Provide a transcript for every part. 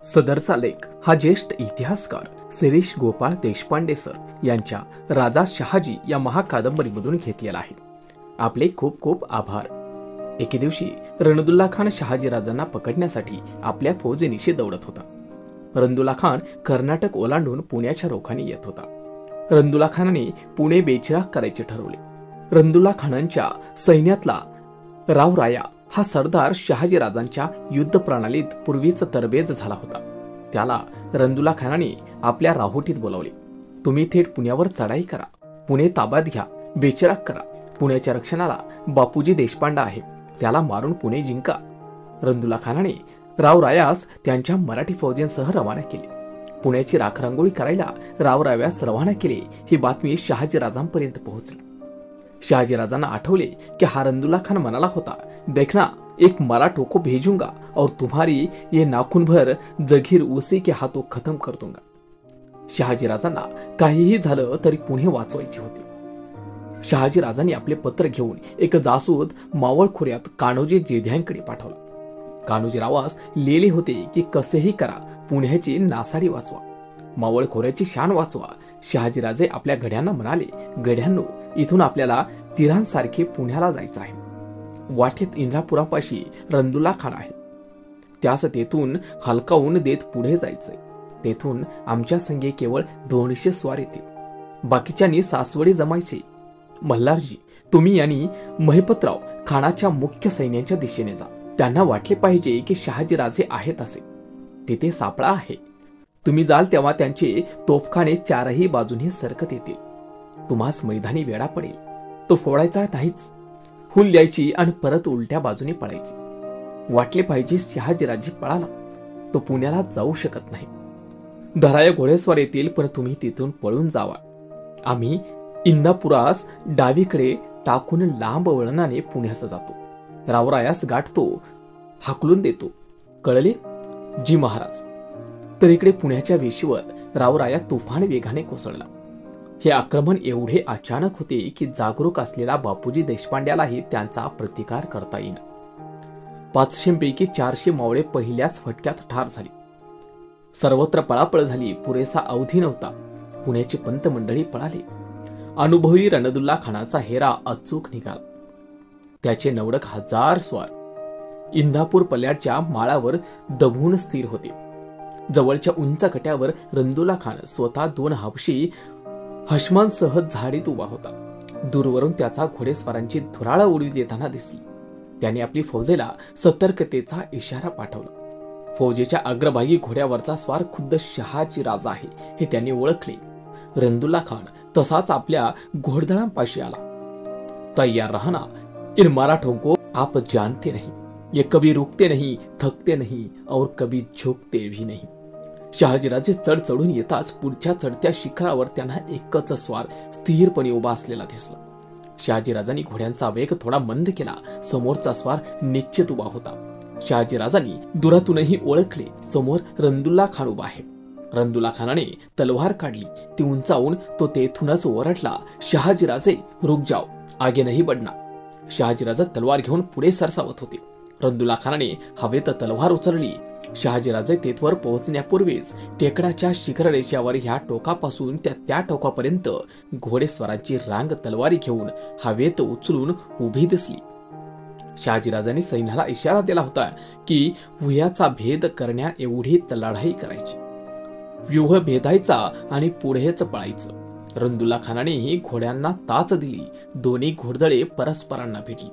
सदरचा लेख हा ज्येष्ठ इतिहासकार शिरीष गोपाळ देशपांडे सर यांच्या राजा शहाजी या महाकादंबरीमधून घेतलेला आहे. आपले खूप खूप आभार. एके दिवशी रणदुल्ला खान शहाजी राजांना पकडण्यासाठी आपल्या फौजेनिशी दौडत होता. रणदुल्ला खान कर्नाटक ओलांडून पुण्याच्या रोखाने येत होता. रणदुल्ला खानाने पुणे बेचिराग करायचे ठरवले. रणदुल्ला खानांच्या सैन्यातला रावराया हा सरदार शहाजी राजांच्या युद्ध प्रणालीत पूर्वीच तरबेज झाला होता. त्याला रणदुल्ला खानाने आपल्या राहोटीत बोलावले. तुम्ही थेट पुण्यावर चढाई करा, पुणे ताब्यात घ्या, बेचिराग करा. पुण्याच्या रक्षणाला बापूजी देशपांडे आहे, त्याला मारून पुणे जिंका. रणदुल्ला खानाने रावरायास त्यांच्या मराठी फौजेंसह रवाना केले. पुण्याची राखरांगोळी करायला रावरायास रवाना केले. ही बातमी शहाजी राजांपर्यंत पोहोचली. शहाजी राजांना आठवले की हा रणदुल्ला खान म्हणाला होता, देखना एक मराठों को भेजूंगा और तुम्हारी ये नाखून भर जगीर उसी के हाथों खत्म कर दूंगा. शहाजी राजांना काहीही झालं तरी पुणे वाचवायचे होते. शहाजी राजांनी आपले पत्र घेऊन एक जासूद मावळ खोऱ्यात कान्होजी जेध्यांकडे पाठवला. कान्होजी रावास लिहिले होते की कसेही करा पुण्याची नासाडी वाचवा, मावळ खोऱ्याची शान वाचवा. शहाजी राजे आपल्या गड्यांना म्हणाले, गड्यांनो, इथून आपल्याला तिरांसारखे पुण्याला जायचं आहे. वाटेत इंद्रापुरापाशी रणदुल्ला खान आहे, त्यास तेथून हलकावून देत पुढे जायचंय. तेथून आमच्या संगे केवळ 200 स्वार येतील, बाकीच्यांनी सासवडी जमायचे. मल्हारजी, तुम्ही यांनी महिपतराव खानाच्या मुख्य सैन्याच्या दिशेने जा. त्यांना वाटले पाहिजे की शहाजी राजे आहेत असे. तिथे सापळा आहे. तुम्ही जाल तेव्हा त्यांचे तोफखाने चारही बाजूने सरकत येतील. तुम्हास मैदानी वेढा पडेल, तो फोडायचा नाहीच. हुल द्यायची आणि परत उलट्या बाजूने पळायची. वाटले पाहिजे शहाजीराजे पळाला, तो पुण्याला जाऊ शकत नाही. धराया घोडेस्वार येतील, पण तुम्ही तिथून पळून जावा. आम्ही इंदापुरास डावीकडे टाकून लांब वळणाने पुण्यास जातो. रावरायास गाठतो, हाकलून देतो. कळले? जी महाराज. तर इकडे पुण्याच्या वेशीवर रावराया तुफान वेगाने कोसळला. हे आक्रमण एवढे अचानक होते की जागरूक असलेला बापूजी देशपांड्यालाही त्यांचा प्रतिकार करता येईना. 500 पैकी 400 मावळे पहिल्याच फटक्यात ठार झाली. सर्वत्र पळापळ झाली. पुरेसा अवधी नव्हता. पुण्याची पंत मंडळी पळाली. अनुभवी रणदुल्ला खानाचा हेरा अचूक निघाला. त्याचे 90,000 स्वार इंदापूर पल्ल्याच्या माळावर दबून स्थिर होते. जवळच्या उंच कट्यावर रणदुल्ला खान स्वतः 2 हबशी हशमांसह झाडीत उभा होता. दूरवरून त्याचा घोडेस्वारांची धुराळ उडवी देताना दिसली. त्याने आपली फौजेला सतर्कतेचा इशारा पाठवला. फौजेच्या अग्रभागी घोड्यावरचा स्वार खुद्द शहाजी राजा आहे हे त्यांनी ओळखले. रणदुल्ला खान तसाच आपल्या घोडदळांपाशी आला. तैयार रहना, इन मराठों को आप जानते नहीं. ये कभी रुकते नहीं, थकते नहीं और कभी झुकते भी नहीं. शहाजीराजे चढ चढून येताच पुढच्या चढत्या शिखरावर त्यांना एकच स्वार स्थिरपणे उभा असलेला दिसला. शहाजीराजांनी घोड्यांचा वेग थोडा मंद केला. समोरचा स्वार निश्चित उभा होता. शहाजीराजांनी दुरातूनही ओळखले, समोर रणदुल्ला खान उभा आहे. रणदुल्ला खानाने तलवार काढली. ती उंचावून तो तेथूनच ओरडला, शहाजीराजे रुक जाओ, आगे नहीं बढ़ना. शहाजीराजा तलवार घेऊन पुढे सरसावत होते. रणदुल्ला खानाने हवेत तलवार उचलली. शहाजीराजे तेथवर पोहोचण्यापूर्वीच टेकडाच्या शिखररेषेवर ह्या टोकापासून त्या टोकापर्यंत घोडेस्वारांची रांग तलवारी घेऊन हवेत उचलून उभी दिसली. शहाजीराजांनी सैन्याला इशारा दिला होता की व्यूहाचा भेद करण्या एवढी लढाई करायची. व्यूह भेदायचा आणि पुढेच पळायचं. रणदुल्ला खानानेही घोड्यांना ताच दिली. दोन्ही घोडदळे परस्परांना भेटली.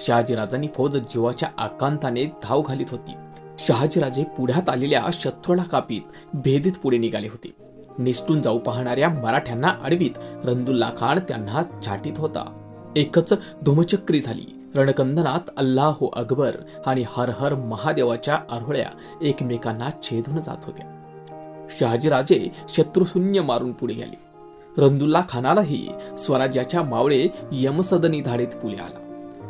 शहाजीराजांनी फौज जीवाच्या आकांताने धाव घालीत होती. शहाजीराजे पुढ्यात आलेल्या शत्रूला कापीत भेदीत पुढे निघाले होते. निसटून जाऊ पाहणाऱ्या मराठ्यांना अडवीत रणदुल्ला खान त्यांना छाटीत होता. एकच धुमचक्री झाली. रणकंदनात अल्लाहो अकबर आणि हर हर महादेवाच्या आरोळ्या एकमेकांना छेदून जात होत्या. शहाजीराजे शत्रुशून्य मारून पुढे गेले. रणदुल्ला खानालाही स्वराज्याच्या मावळे यमसदनी धाडीत पुढे आला.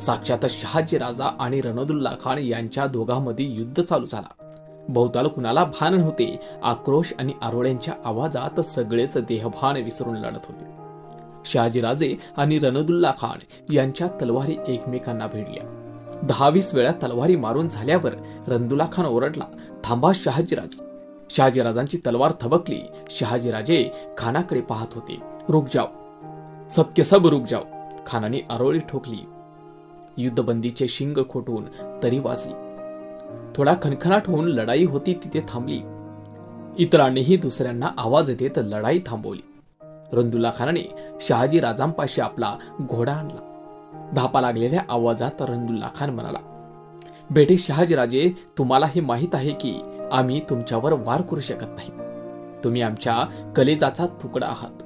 साक्षात शहाजी राजा आणि रणदुल्ला खान यांच्या दोघांमध्ये युद्ध चालू झाला. बहुताल कुणाला भान नव्हते. आक्रोश आणि आरोळ्यांच्या आवाजात सगळेच देहभान विसरून लढत होते. शहाजीराजे आणि रणदुल्ला खान यांच्या तलवारी एकमेकांना भिडल्या. 10-20 वेळा तलवारी मारून झाल्यावर रणदुल्ला खान ओरडला, थांबा शहाजीराजे, शहाजीराजांची तलवार थबकली. शहाजीराजे खानाकडे पाहत होते. रुक जाओ, सबके सब रुक जाओ. खानाने आरोळी ठोकली. युद्धबंदीचे शिंग खोटून तरी वाजली. थोडा खणखणाट होऊन लढाई होती तिथे थांबली. इतरांनीही दुसऱ्यांना आवाज देत लढाई थांबवली. रंदुल्ला खानाने शहाजीराजांपाशी आपला घोडा आणला. धापा लागलेल्या आवाजात रंदुल्ला खान म्हणाला, बेटे शहाजीराजे, तुम्हाला हे माहित आहे की आम्ही तुमच्यावर वार करू शकत नाही. तुम्ही आमच्या कलेजाचा तुकडा आहात.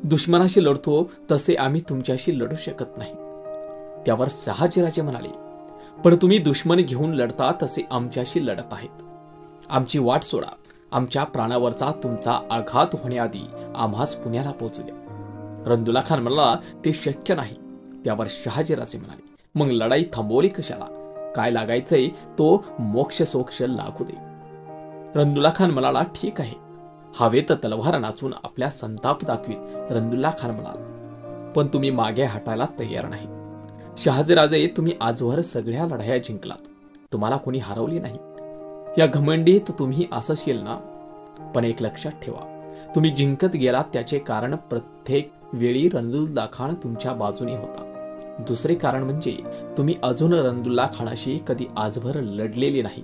दुश्मनाशी लढतो तसे आम्ही तुमच्याशी लढू शकत नाही. त्यावर शहाजीराजे म्हणाले, पण तुम्ही दुश्मन घेऊन लढता तसे आमच्याशी लढत आहेत. आमची वाट सोडा. आमच्या प्राणावरचा तुमचा आघात होण्याआधी आम्हास पुण्याला पोहोचू द्या. रंदुल्ला खान म्हणाला, ते शक्य नाही. त्यावर शहाजीराजे म्हणाले, मग लढाई थांबवली कशाला? काय लागायचंय तो मोक्ष सोक्ष लागू दे. रंदुल्ला खान म्हणाला, ठीक आहे. हवेत तलवार नाचून आपल्या संताप दाखवीत रंदुल्ला खान म्हणाला, पण तुम्ही मागे हटायला तयार नाही. शहाजीराजे, तुम्ही आजवर सगळ्या लढाया जिंकलात. तुम्हाला कोणी हरवली नाही. या घमंडीत तुम्ही असशील ना, पण एक लक्षात ठेवा, तुम्ही जिंकत गेलात त्याचे कारण प्रत्येक वेळी रंदुल्ला खान तुमच्या बाजूने होता. दुसरे कारण म्हणजे तुम्ही अजून रंदुल्ला खानाशी कधी आजवर लढलेले नाही.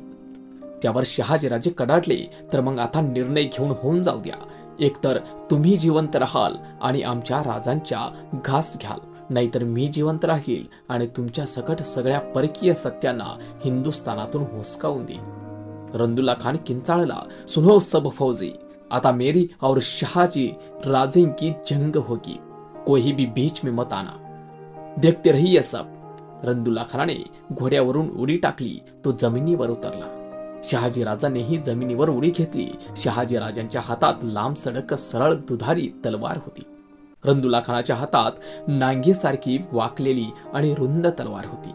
त्यावर शहाजीराजे कडाडले, तर मग आता निर्णय घेऊन होऊन जाऊ द्या. एकतर तुम्ही जिवंत राहाल आणि आमच्या राजांच्या घास घ्याल, नाहीतर मी जिवंत राहील आणि तुमच्या सकट सगळ्या परकीय सत्यांना हिंदुस्थानातून हुसकावून देईन. रंदुल्ला खान किंचाळला, सुनो सब फौजी, आता मेरी और शहाजी राजे की जंग होगी. कोई भी बीच में मत आना. देखते रहिए सब. रंदुल्ला खानाने घोड्यावरून उडी टाकली. तो जमिनीवर उतरला. शहाजीराजांनीही जमिनीवर उडी घेतली. शहाजीराजांच्या हातात लांब सडक सरळ दुधारी तलवार होती. रंदुल्ला खानाच्या हातात नांगीसारखी वाकलेली आणि रुंद तलवार होती.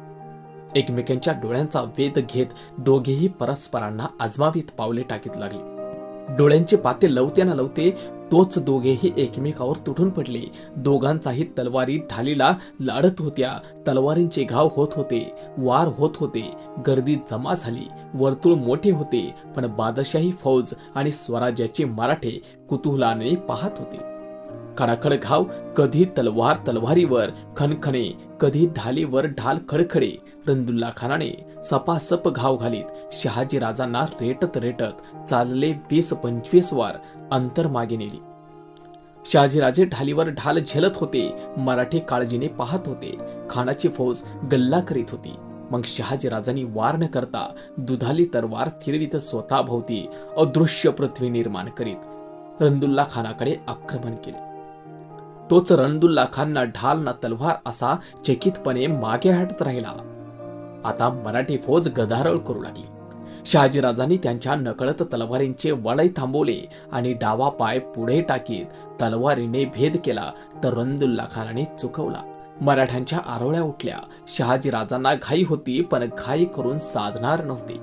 एकमेकांच्या डोळ्यांचा वेध घेत दोघेही परस्परांना आजमावीत पावले टाकीत लागले. डोळ्यांचे पाते लवते ना लवते तोच दोघेही एकमेकावर तुटून पडले. दोघांचाही तलवारी ढालीला लाडत होत्या. तलवारींचे घाव होत होते. वार होत होते. गर्दी जमा झाली. वर्तुळ मोठे होते. पण बादशाही फौज आणि स्वराज्याचे मराठे कुतूहलाने पाहत होते. खडाखड घाव, कधी तलवार तलवारीवर खणखणे, कधी ढालीवर ढाल खडखडे. रंदुल्ला खानाने सपासप घाव घालीत शहाजीराजांना रेटत रेटत चालले 20-25 वार अंतर मागे नेली. शहाजीराजे ढालीवर ढाल झेलत होते. मराठे काळजीने पाहत होते. खानाची फौज गल्ला करीत होती. मग शहाजीराजांनी वार न करता दुधाली तरवार फिरवीत स्वतःभोवती अदृश्य पृथ्वी निर्माण करीत रंदुल्ला खानाकडे आक्रमण केले. तोच रंदुल्ला खान ना ढाल ना तलवार असा चकितपणे मागे हटत राहिला. आता मराठी फौज गदारोळ करू लागली. शहाजीराजांनी त्यांच्या नकळत तलवारींचे वळई थांबवले आणि डावा पाय पुढे टाकीत तलवारीने भेद केला, तर रंदुल्ला खानाने चुकवला. मराठ्यांच्या आरोळ्या उठल्या. शहाजीराजांना घाई होती, पण घाई करून साधणार नव्हते.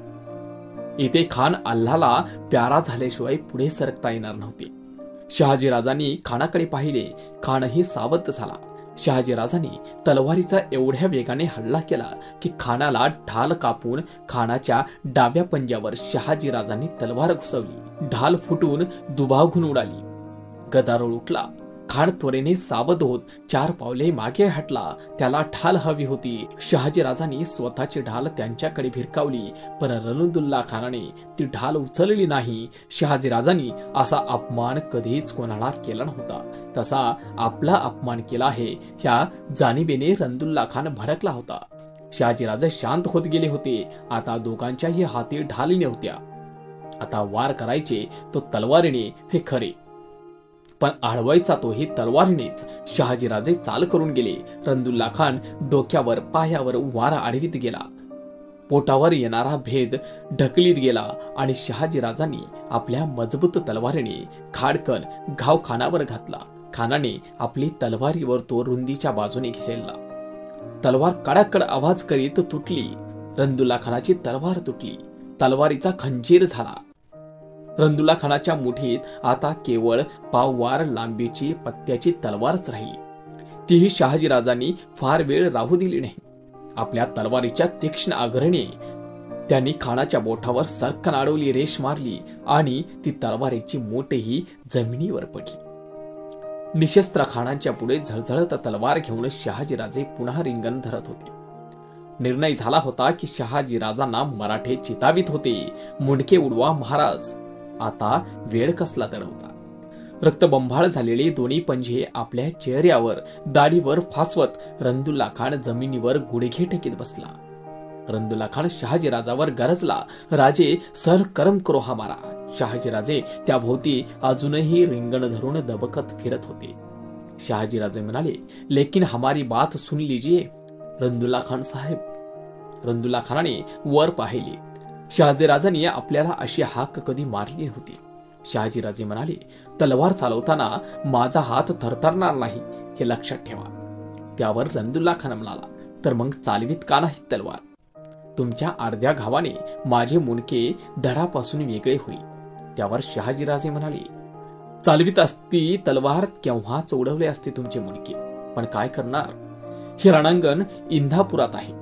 इथे खान अल्लाला प्यारा झाल्याशिवाय पुढे सरकता येणार नव्हते. शहाजीराजांनी खानाकडे पाहिले. खानही सावध झाला. शहाजीराजांनी तलवारीचा एवढ्या वेगाने हल्ला केला की खानाला ढाल कापून खानाच्या डाव्या पंजावर शहाजीराजांनी तलवार घुसवली. ढाल फुटून दुभावून उडाली. गदारोळ उठला. खान त्वरेने सावध होत 4 पावले मागे हटला. त्याला ढाल हवी होती. शहाजीराजांनी स्वतःची ढाल त्यांच्याकडे भिरकावली, पण रंदुल्ला खानाने ती ढाल उचलली नाही. शहाजीराजांनी असा अपमान कधीच कोणाला केला नव्हता. तसा आपला अपमान केला आहे ह्या जाणीवेने रंदुल्ला खान भडकला होता. शहाजीराजे शांत होत गेले होते. आता दोघांच्याही हाती ढाली नव्हत्या. आता वार करायचे तो तलवारीने हे खरे, पण आळवायचा तोही तलवारीनेच. शहाजीराजे चाल करून गेले. रंदुल्ला खान डोक्यावर पायावर वारा आडवीत गेला. पोटावर येणारा भेद ढकलीत गेला आणि शहाजीराजांनी आपल्या मजबूत तलवारीने खाडकन घाव खानावर घातला. खानाने आपली तलवारीवर तो रुंदीच्या बाजूने घिसेलला. तलवार कडाकड आवाज करीत तुटली. रंदुल्ला खानाची तलवार तुटली. तलवारीचा खंजीर झाला. रंदुल्ला खानाच्या मुठीत आता केवळ पाववार लांबीची पत्त्याची तलवारच राहिली. तीही शहाजीराजांनी फार वेळ राहू दिली नाही. आपल्या तलवारीच्या तीक्ष्ण आग्रहाने त्यांनी खानाच्या बोटावर सर्कन अडवली, रेष मारली आणि ती तलवारीची मोठेही जमिनीवर पडली. निशस्त्र खानांच्या पुढे झळझळत तलवार घेऊन शहाजीराजे पुन्हा रिंगण धरत होते. निर्णय झाला होता की शहाजीराजांना मराठे चितावित होते. मुंडके उडवा महाराज. आता वेळ कसला दडवता. रक्तबंबाळ झालेले दोन्ही पंजे आपल्या चेहऱ्यावर दाढीवर फासवत रंदुल्ला खान जमिनीवर गुडघे टेकीत बसला. रंदुल्ला खान शहाजीराजावर गरजला, राजे सर करम करो हमारा. शहाजीराजे त्या भोवती अजूनही रिंगण धरून दबकत फिरत होते. शहाजीराजे म्हणाले, लेकिन हमारी बात सुन लीजिए रंदुल्ला खान साहेब. रंदुल्ला खानाने वर पाहिले. शहाजीराजांनी आपल्याला अशी हाक कधी मारली नव्हती. शहाजीराजे म्हणाले, तलवार चालवताना माझा हात थरथरणार नाही हे लक्षात ठेवा. त्यावर रंदुल्ला खान म्हणाला, तर मग चालवीत का नाही तलवार. तुमच्या अर्ध्या घावाने माझे मुंडके धडापासून वेगळे होईल. त्यावर शहाजीराजे म्हणाले, चालवीत असती तलवार केव्हाच उडवले असते तुमचे मुंडके. पण काय करणार. हे रणांगण इंदापुरात आहे.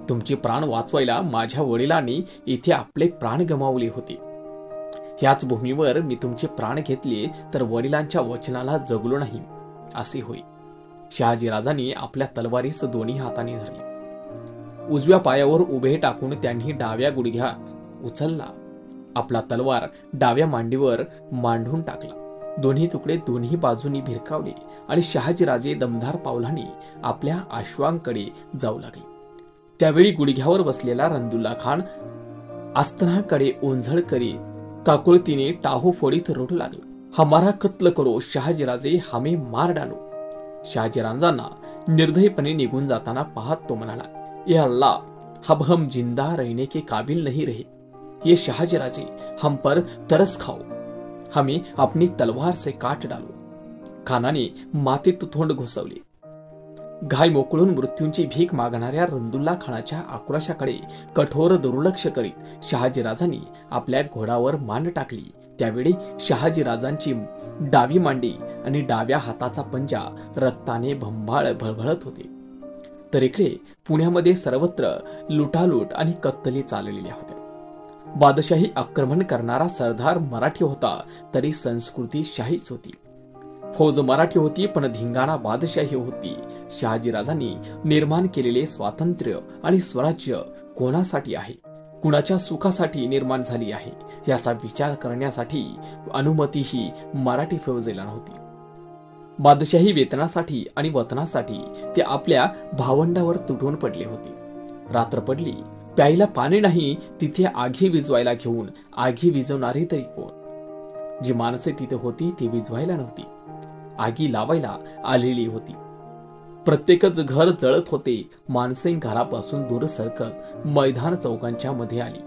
तुमचे प्राण वाचवायला माझ्या वडिलांनी इथे आपले प्राण गमावले होते. ह्याच भूमीवर मी तुमचे प्राण घेतले तर वडिलांच्या वचनाला जगलो नाही असे होईल. शहाजीराजांनी आपल्या तलवारीस दोन्ही हाताने धरले. उजव्या पायावर उभे टाकून त्यांनी डाव्या गुडघ्या उचलला. आपला तलवार डाव्या मांडीवर मांडून टाकला. दोन्ही तुकडे दोन्ही बाजूनी भिरकावले आणि शहाजीराजे दमदार पावलांनी आपल्या अश्वांकडे जाऊ लागले. त्यावेळी गुडघ्यावर बसलेला रंदुल्ला खान आस्थानाकडे ओंझळ करीत काकुळतीने टाहू फोडीत रडू लागला. हमारा कत्ल करो शहाजीराजे, हमें मार डालो. शहाजीराजांना निर्दयीपणे निघून जाताना पाहत तो म्हणाला, ए अल्लाह, अब हम जिंदा रहने के काबिल नहीं रहे. ये शहाजीराजे हम पर तरस खाओ. हमें अपनी तलवार से काट डालो. खानाने मातीत तोंड घुसवले. घाय मोकळून मृत्यूंची भीक मागणाऱ्या रंदुल्ला खानाच्या आक्रोशाकडे कठोर दुर्लक्ष करीत शहाजीराजांनी आपल्या घोडावर मान टाकली. त्यावेळी शहाजीराजांची डावी मांडी आणि डाव्या हाताचा पंजा रक्ताने भंबाळ भळभळत होते. तर इकडे पुण्यामध्ये सर्वत्र लुटालूट आणि कत्तली चाललेल्या होत्या. बादशाही आक्रमण करणारा सरदार मराठी होता तरी संस्कृती शाहीच होती. फौज मराठी होती पण धिंगाणा बादशाही होती. शहाजीराजांनी निर्माण केलेले स्वातंत्र्य आणि स्वराज्य कोणासाठी आहे, कुणाच्या सुखासाठी निर्माण झाली आहे याचा विचार करण्यासाठी अनुमतीही मराठी फौजेला नव्हती. बादशाही वेतनासाठी आणि वतनासाठी ते आपल्या भावंडावर तुटून पडले होते. रात्र पडली, प्यायला पाणी नाही, तिथे आगी विजवायला घेऊन आगी विजवणारी तरी कोण. जी माणसे तिथे होती ती विजवायला नव्हती, आगी लावायला आलेली होती. प्रत्येकच घर जळत होते. माणसे घरापासून दूर सरकत मैदान चौकांच्या मध्ये आली.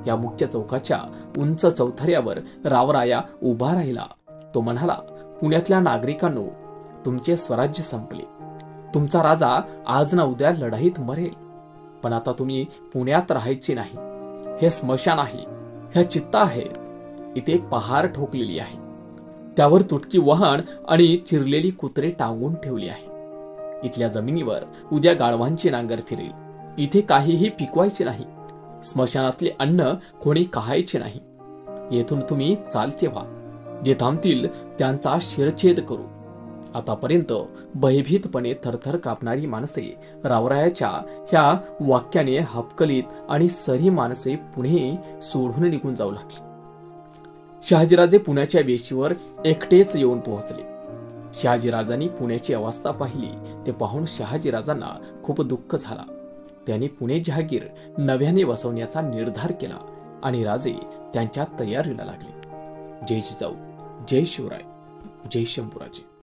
या मुख्य चौकाच्या उंच चौथऱ्यावर रावराया उभा राहिला. तो म्हणाला, पुण्यातल्या नागरिकांनो, तुमचे स्वराज्य संपले. तुमचा राजा आज ना उद्या लढाईत मरेल. पण आता तुम्ही पुण्यात राहायचे नाही. हे स्मशान आहे. ह्या चित्ता आहेत. इथे पहार ठोकलेली आहे. त्यावर तुटकी वहाण आणि चिरलेली कुत्रे टांगून ठेवली आहे. इथल्या जमिनीवर उद्या गाढवांचे नांगर फिरेल. इथे काहीही पिकवायचे नाही. स्मशानातले अन्न कोणी खायचे नाही. येथून तुम्ही चालते व्हा. जे थांबतील त्यांचा शिरछेद करू. आतापर्यंत भयभीतपणे थरथर कापणारी माणसे रावरायाच्या ह्या वाक्याने हपकलीत आणि सरी माणसे पुणे सोडून निघून जाऊ लागली. शहाजीराजे पुण्याच्या वेशीवर एकटेच येऊन पोहोचले. शहाजीराजांनी पुण्याची अवस्था पाहिली. ते पाहून शहाजीराजांना खूप दुःख झाला. त्यांनी पुणे जहागीर नव्याने वसवण्याचा निर्धार केला आणि राजे त्यांच्या तयारीला लागले. जय जिजाऊ, जय शिवराय, जय शंभूराजे.